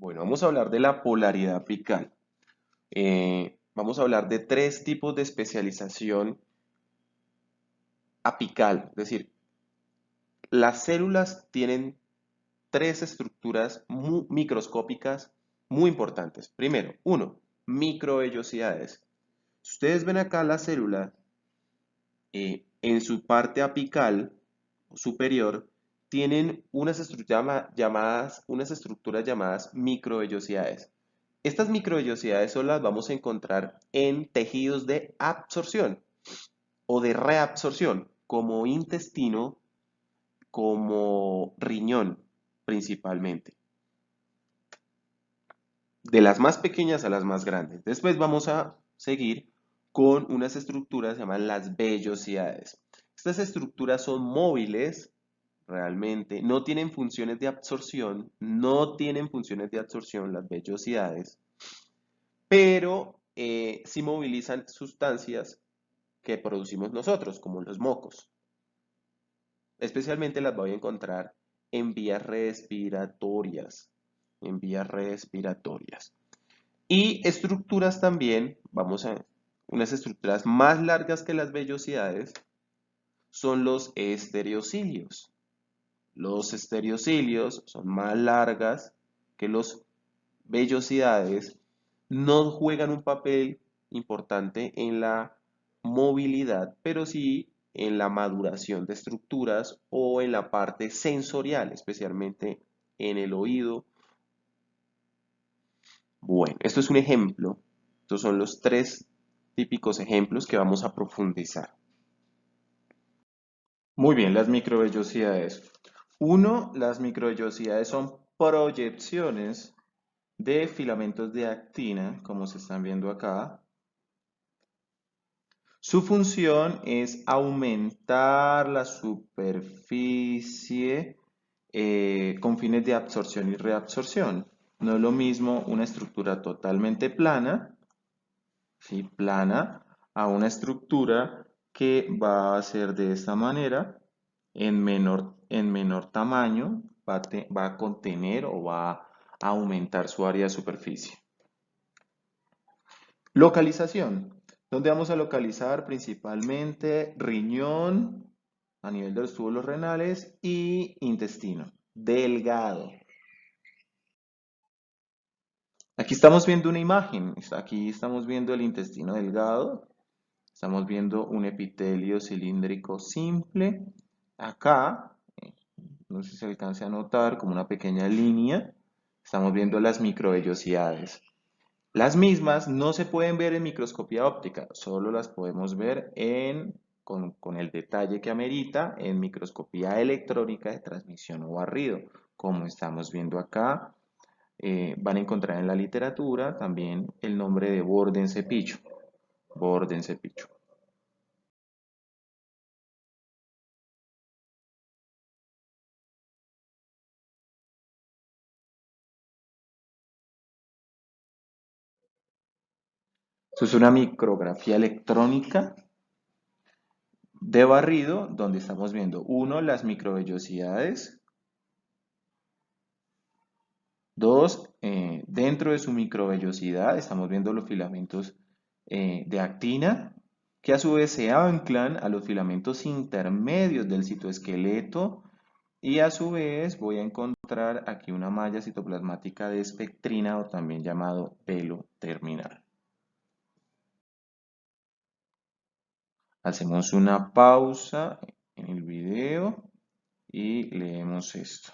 Bueno, vamos a hablar de la polaridad apical. Vamos a hablar de tres tipos de especialización apical. Es decir, las células tienen tres estructuras microscópicas muy importantes. Primero, uno, microvellosidades. Si ustedes ven acá la célula, en su parte apical superior, tienen unas estructuras llamadas microvellosidades. Estas microvellosidades solo las vamos a encontrar en tejidos de absorción o de reabsorción, como intestino, como riñón principalmente, de las más pequeñas a las más grandes. Después vamos a seguir con unas estructuras que se llaman las vellosidades. Estas estructuras son móviles, realmente, no tienen funciones de absorción, las vellosidades, pero sí movilizan sustancias que producimos nosotros, como los mocos. Especialmente las voy a encontrar en vías respiratorias, Y estructuras también, unas estructuras más largas que las vellosidades, son los estereocilios. Los estereocilios son más largas que los vellosidades, no juegan un papel importante en la movilidad, pero sí en la maduración de estructuras o en la parte sensorial, especialmente en el oído. Bueno, esto es un ejemplo. Estos son los tres típicos ejemplos que vamos a profundizar. Muy bien, las microvellosidades. Uno, las microvellosidades son proyecciones de filamentos de actina, como se están viendo acá. Su función es aumentar la superficie con fines de absorción y reabsorción. No es lo mismo una estructura totalmente plana, ¿sí? Plana, a una estructura que va a ser de esta manera, en menor tamaño, va a contener o va a aumentar su área de superficie. Localización. ¿Dónde vamos a localizar? Principalmente riñón a nivel de los túbulos renales y intestino delgado. Aquí estamos viendo una imagen. Aquí estamos viendo el intestino delgado. Estamos viendo un epitelio cilíndrico simple. Acá, no sé si se alcance a notar como una pequeña línea. Estamos viendo las microvellosidades. Las mismas no se pueden ver en microscopía óptica, solo las podemos ver con el detalle que amerita en microscopía electrónica de transmisión o barrido. Como estamos viendo acá, van a encontrar en la literatura también el nombre de Borden-Cepillo. Borden-Cepillo. Esto es una micrografía electrónica de barrido donde estamos viendo, uno, las microvellosidades. Dos, dentro de su microvellosidad estamos viendo los filamentos de actina, que a su vez se anclan a los filamentos intermedios del citoesqueleto y a su vez voy a encontrar aquí una malla citoplasmática de espectrina o también llamado velo terminal. Hacemos una pausa en el video y leemos esto.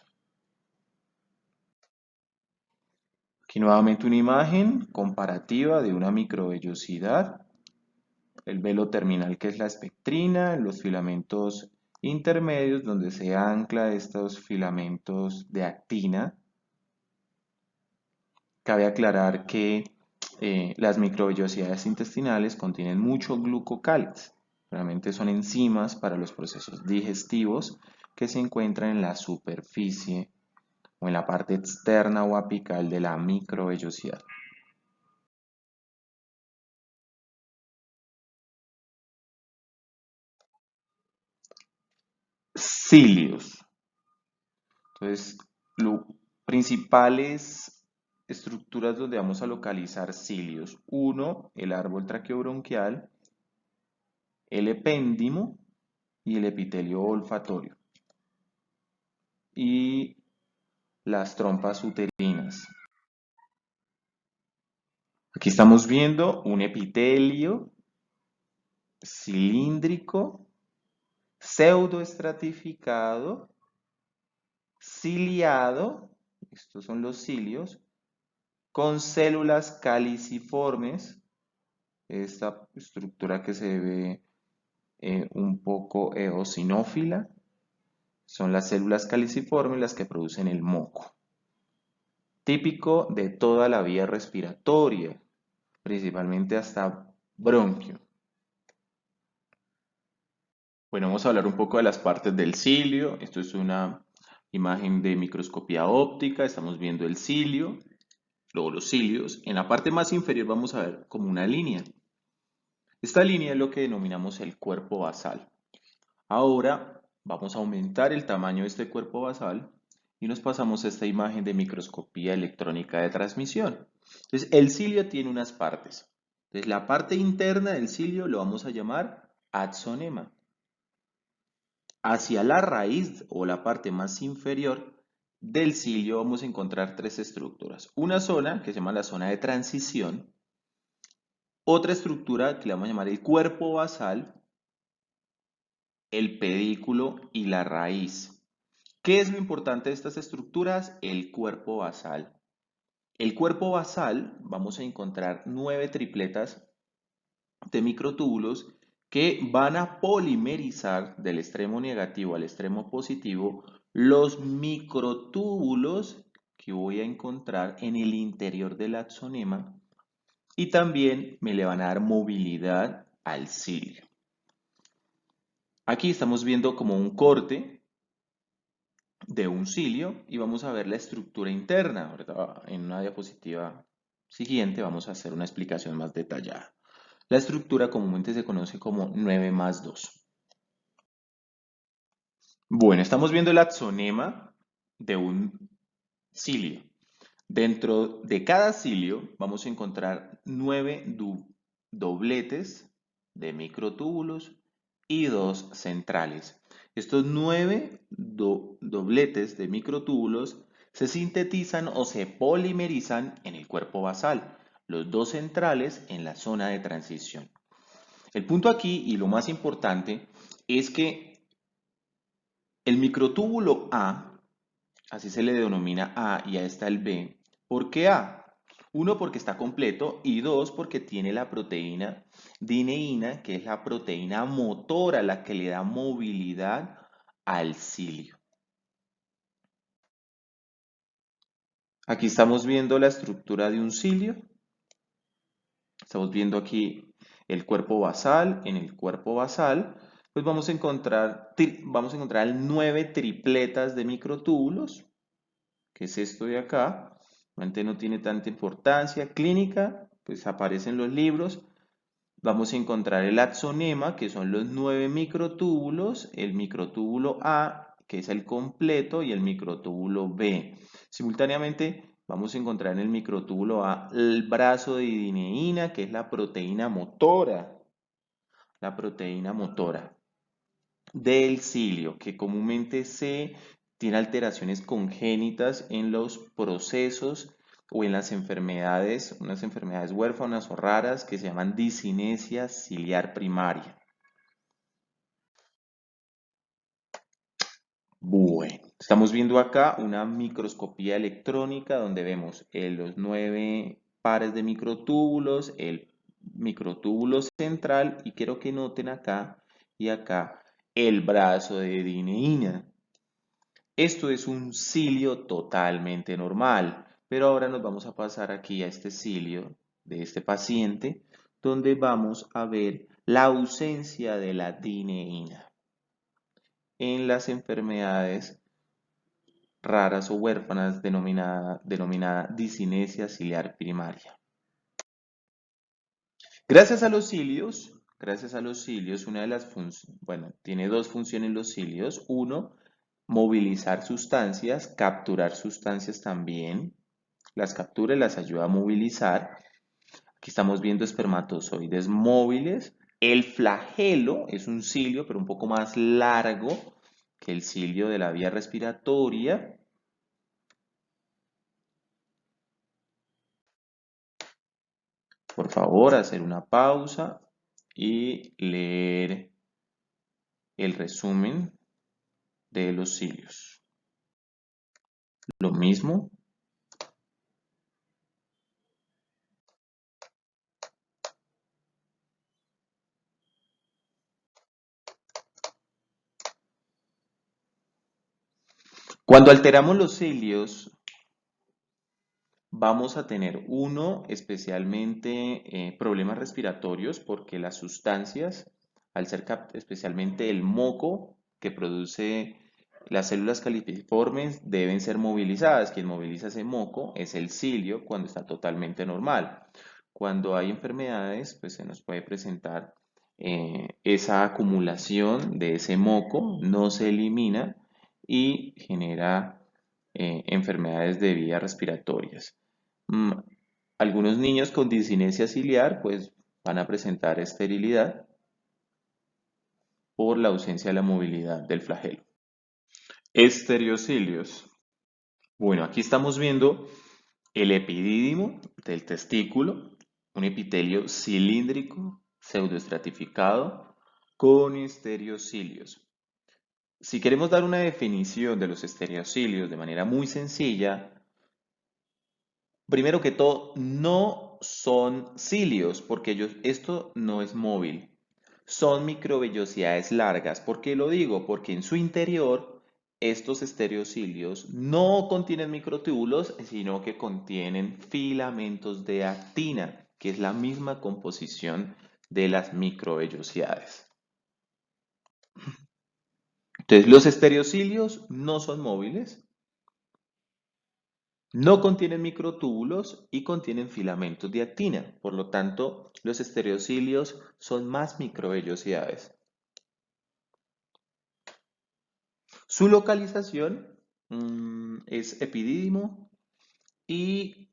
Aquí nuevamente una imagen comparativa de una microvellosidad, el velo terminal que es la espectrina, los filamentos intermedios donde se ancla estos filamentos de actina. Cabe aclarar que las microvellosidades intestinales contienen mucho glucocáliz. Realmente son enzimas para los procesos digestivos que se encuentran en la superficie o en la parte externa o apical de la microvellosidad. Cilios. Entonces, principales estructuras donde vamos a localizar cilios. Uno, el árbol traqueobronquial, el epéndimo y el epitelio olfatorio. Y las trompas uterinas. Aquí estamos viendo un epitelio cilíndrico, pseudoestratificado, ciliado, estos son los cilios, con células caliciformes, esta estructura que se ve un poco eosinófila, son las células caliciformes las que producen el moco, típico de toda la vía respiratoria, principalmente hasta bronquio. Bueno, vamos a hablar un poco de las partes del cilio. Esto es una imagen de microscopía óptica. Estamos viendo el cilio, luego los cilios. En la parte más inferior vamos a ver como una línea. Esta línea es lo que denominamos el cuerpo basal. Ahora vamos a aumentar el tamaño de este cuerpo basal y nos pasamos a esta imagen de microscopía electrónica de transmisión. Entonces, el cilio tiene unas partes. Entonces, la parte interna del cilio lo vamos a llamar axonema. Hacia la raíz o la parte más inferior del cilio vamos a encontrar tres estructuras. Una zona que se llama la zona de transición, otra estructura que le vamos a llamar el cuerpo basal, el pedículo y la raíz. ¿Qué es lo importante de estas estructuras? El cuerpo basal. El cuerpo basal vamos a encontrar 9 tripletas de microtúbulos que van a polimerizar del extremo negativo al extremo positivo los microtúbulos que voy a encontrar en el interior del axonema y también me le van a dar movilidad al cilio. Aquí estamos viendo como un corte de un cilio y vamos a ver la estructura interna. Ahorita en una diapositiva siguiente vamos a hacer una explicación más detallada. La estructura comúnmente se conoce como 9+2. Bueno, estamos viendo el axonema de un cilio. Dentro de cada cilio vamos a encontrar 9 dobletes de microtúbulos y 2 centrales. Estos 9 dobletes de microtúbulos se sintetizan o se polimerizan en el cuerpo basal, los 2 centrales en la zona de transición. El punto aquí, y lo más importante, es que el microtúbulo A, así se le denomina A y ahí está el B. ¿Por qué A? Uno, porque está completo y dos, porque tiene la proteína dineína, que es la proteína motora, la que le da movilidad al cilio. Aquí estamos viendo la estructura de un cilio. Estamos viendo aquí el cuerpo basal. En el cuerpo basal, pues vamos a encontrar 9 tripletas de microtúbulos, que es esto de acá. Realmente no tiene tanta importancia clínica, pues aparece en los libros. Vamos a encontrar el axonema, que son los 9 microtúbulos, el microtúbulo A, que es el completo, y el microtúbulo B. Simultáneamente vamos a encontrar en el microtúbulo A el brazo de dineína, que es la proteína motora del cilio, que comúnmente se tiene alteraciones congénitas en los procesos o en las enfermedades, unas enfermedades huérfanas o raras que se llaman discinesia ciliar primaria. Bueno, estamos viendo acá una microscopía electrónica donde vemos los 9 pares de microtúbulos, el microtúbulo central y quiero que noten acá y acá el brazo de dineína. Esto es un cilio totalmente normal, pero ahora nos vamos a pasar aquí a este cilio de este paciente, donde vamos a ver la ausencia de la dineína en las enfermedades raras o huérfanas denominada discinesia ciliar primaria. Gracias a los cilios, una de las funciones, bueno, tiene dos funciones los cilios. Uno, movilizar sustancias, capturar sustancias también. las captura y las ayuda a movilizar. Aquí estamos viendo espermatozoides móviles. El flagelo es un cilio, pero un poco más largo que el cilio de la vía respiratoria. Por favor, hacer una pausa y leer el resumen de los cilios. Lo mismo. Cuando alteramos los cilios, vamos a tener especialmente problemas respiratorios porque las sustancias, al ser especialmente el moco que produce las células califormes, deben ser movilizadas. Quien moviliza ese moco es el cilio cuando está totalmente normal. Cuando hay enfermedades, pues se nos puede presentar esa acumulación de ese moco, no se elimina y genera enfermedades de vías respiratorias. Mm, Algunos niños con disinesia ciliar pues van a presentar esterilidad por la ausencia de la movilidad del flagelo. Estereocilios. Bueno, aquí estamos viendo el epidídimo del testículo, un epitelio cilíndrico pseudoestratificado con estereocilios. Si queremos dar una definición de los estereocilios de manera muy sencilla, primero que todo, no son cilios, porque esto no es móvil. Son microvellosidades largas. ¿Por qué lo digo? Porque en su interior, estos estereocilios no contienen microtúbulos, sino que contienen filamentos de actina, que es la misma composición de las microvellosidades. Entonces, los estereocilios no son móviles, no contienen microtúbulos y contienen filamentos de actina. Por lo tanto, los estereocilios son más microvellosidades. Su localización es epidídimo y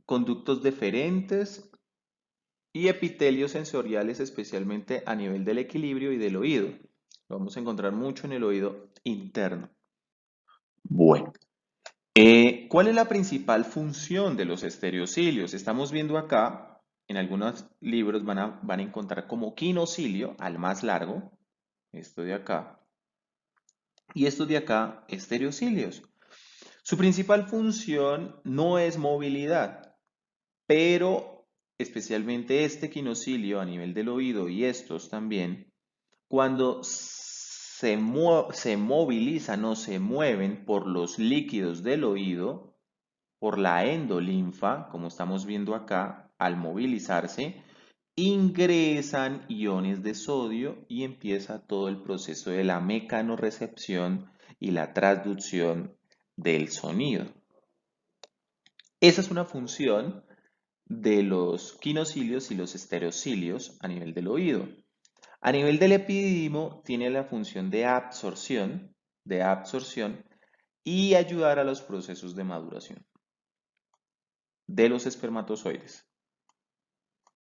conductos deferentes y epitelios sensoriales, especialmente a nivel del equilibrio y del oído. Lo vamos a encontrar mucho en el oído interno. Bueno, ¿cuál es la principal función de los estereocilios? Estamos viendo acá, en algunos libros van a encontrar como quinocilio al más largo, esto de acá, y esto de acá, estereocilios. Su principal función no es movilidad, pero especialmente este quinocilio a nivel del oído y estos también, cuando se movilizan o se mueven por los líquidos del oído, por la endolinfa, como estamos viendo acá, al movilizarse, ingresan iones de sodio y empieza todo el proceso de la mecanorrecepción y la transducción del sonido. Esa es una función de los quinocilios y los estereocilios a nivel del oído. A nivel del epidídimo tiene la función de absorción y ayudar a los procesos de maduración de los espermatozoides.